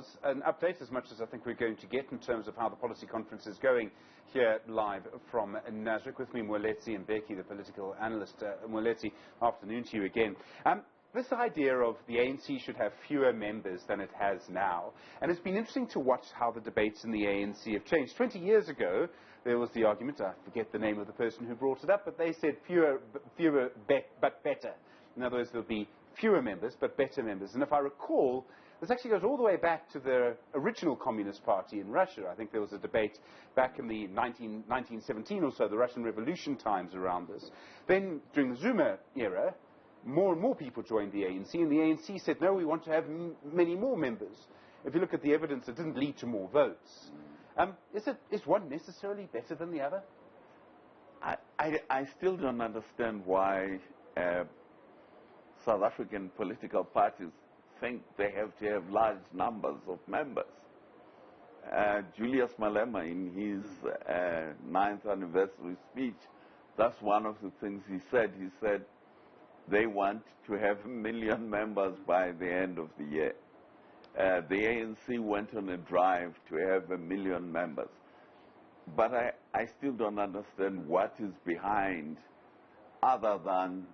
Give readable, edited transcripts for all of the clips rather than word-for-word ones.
was an update, as much as I think we're going to get, in terms of how the policy conference is going here live from Newzroom. With me, Moeletsi Mbeki, the political analyst. Moeletsi, afternoon to you again. This idea of the ANC should have fewer members than it has now, and it's been interesting to watch how the debates in the ANC have changed. 20 years ago, there was the argument, I forget the name of the person who brought it up, but they said fewer but better. In other words, there'll be fewer members but better members. And if I recall, this actually goes all the way back to the original Communist Party in Russia. I think there was a debate back in the 1917 or so, the Russian Revolution times around this. Then, during the Zuma era, more and more people joined the ANC, and the ANC said, no, we want to have many more members. If you look at the evidence, it didn't lead to more votes. Is one necessarily better than the other? I still don't understand why South African political parties think they have to have large numbers of members. Julius Malema, in his 9th anniversary speech, that's one of the things he said. He said they want to have 1 million members by the end of the year. The ANC went on a drive to have 1 million members. But I still don't understand what is behind, other than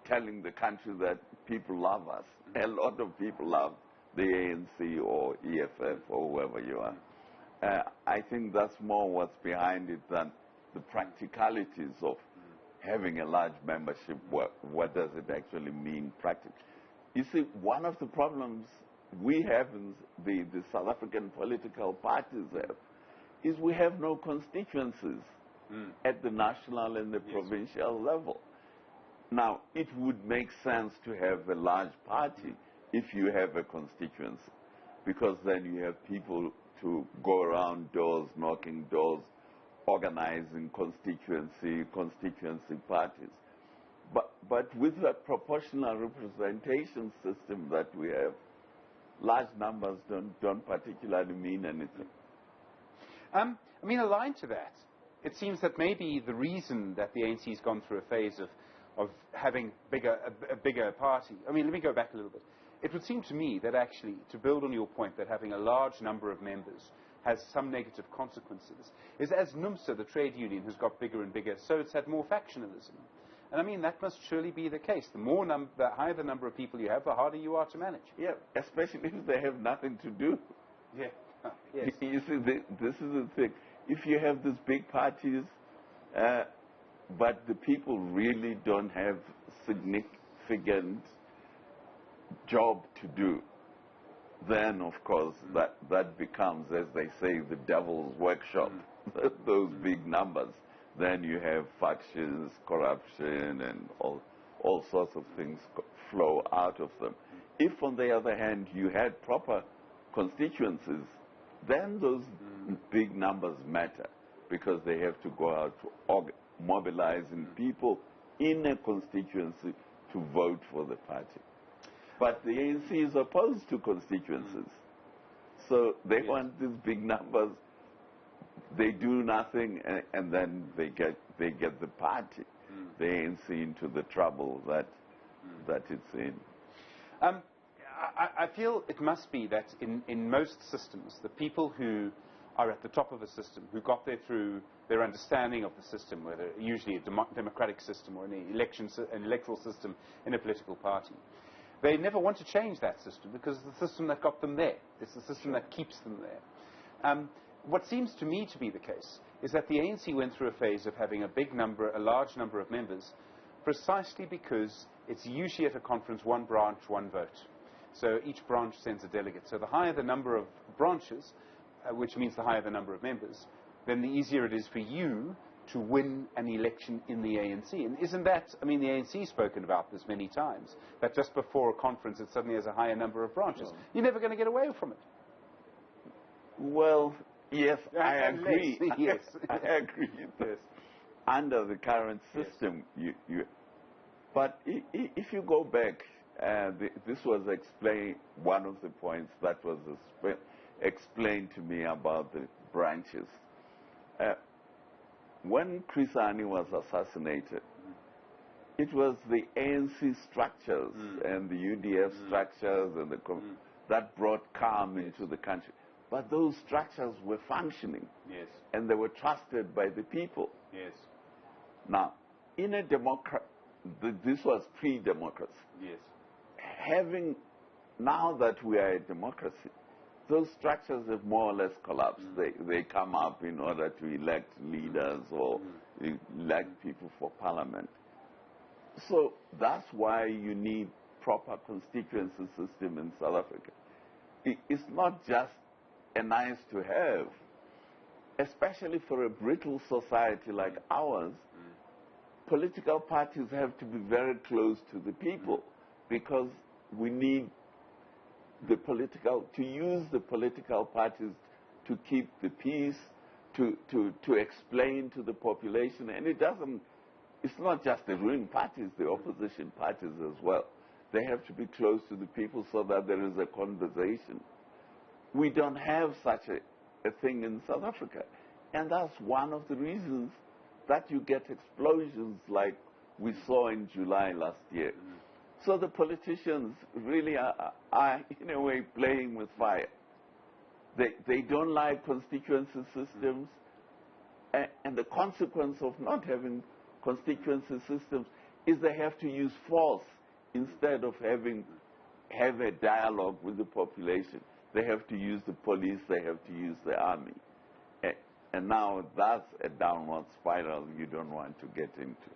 telling the country that people love us. A lot of people love the ANC or EFF or whoever you are. I think that's more what's behind it than the practicalities of having a large membership. What does it actually mean practically? You see, one of the problems we have in the South African political parties have is we have no constituencies at the national and the provincial level. Now, it would make sense to have a large party if you have a constituency, because then you have people to go around doors, knocking doors, organizing constituency parties. But with the proportional representation system that we have, large numbers don't particularly mean anything. I mean, aligned to that, it seems that maybe the reason that the ANC has gone through a phase of having a bigger party. I mean, let me go back a little bit. It would seem to me that actually, to build on your point, that having a large number of members has some negative consequences, is as NUMSA, the trade union, has got bigger and bigger, so it's had more factionalism. And I mean, that must surely be the case. The higher the number of people you have, the harder you are to manage. Yeah, especially if they have nothing to do. Yeah. Yes. You see, this is the thing. If you have these big parties, but the people really don't have significant job to do, then of course that becomes, as they say, the devil's workshop. Those big numbers. Then you have factions, corruption, and all sorts of things flow out of them. If, on the other hand, you had proper constituencies, then those big numbers matter, because they have to go out to mobilizing people in a constituency to vote for the party. But the ANC is opposed to constituencies. So they want these big numbers. They do nothing, and then they get the party, the ANC, into the trouble that it's in. I feel it must be that in most systems, the people who are at the top of a system, who got there through their understanding of the system, whether usually a democratic system or an electoral system in a political party, they never want to change that system, because it's the system that got them there. It's the system that keeps them there. What seems to me to be the case is that the ANC went through a phase of having a large number of members, precisely because it's usually at a conference, one branch, one vote. So each branch sends a delegate. So the higher the number of branches, which means the higher the number of members, then the easier it is for you to win an election in the ANC. And isn't that, I mean, the ANC has spoken about this many times, that just before a conference it suddenly has a higher number of branches. You're never going to get away from it. Well, yes, I agree. Yes. I agree. Yes. Under the current system, but if you go back, this was one of the points that was explained to me about the branches. When Chris Hani was assassinated, it was the ANC structures and the UDF structures and the that brought calm into the country. But those structures were functioning. Yes. And they were trusted by the people. Yes. Now, in a democracy, this was pre-democracy. Yes. Now that we are a democracy, those structures have more or less collapsed. They come up in order to elect leaders or elect people for parliament. So that's why you need proper constituency system in South Africa. It's not just a nice to have, especially for a brittle society like ours. Political parties have to be very close to the people because we need to use the political parties to keep the peace, to explain to the population. And it's not just the ruling parties, the opposition parties as well. They have to be close to the people so that there is a conversation. We don't have such a thing in South Africa. And that's one of the reasons that you get explosions like we saw in July last year. So the politicians really are in a way playing with fire. They don't like constituency systems, and the consequence of not having constituency systems is they have to use force instead of have a dialogue with the population. They have to use the police, they have to use the army. And now that's a downward spiral you don't want to get into.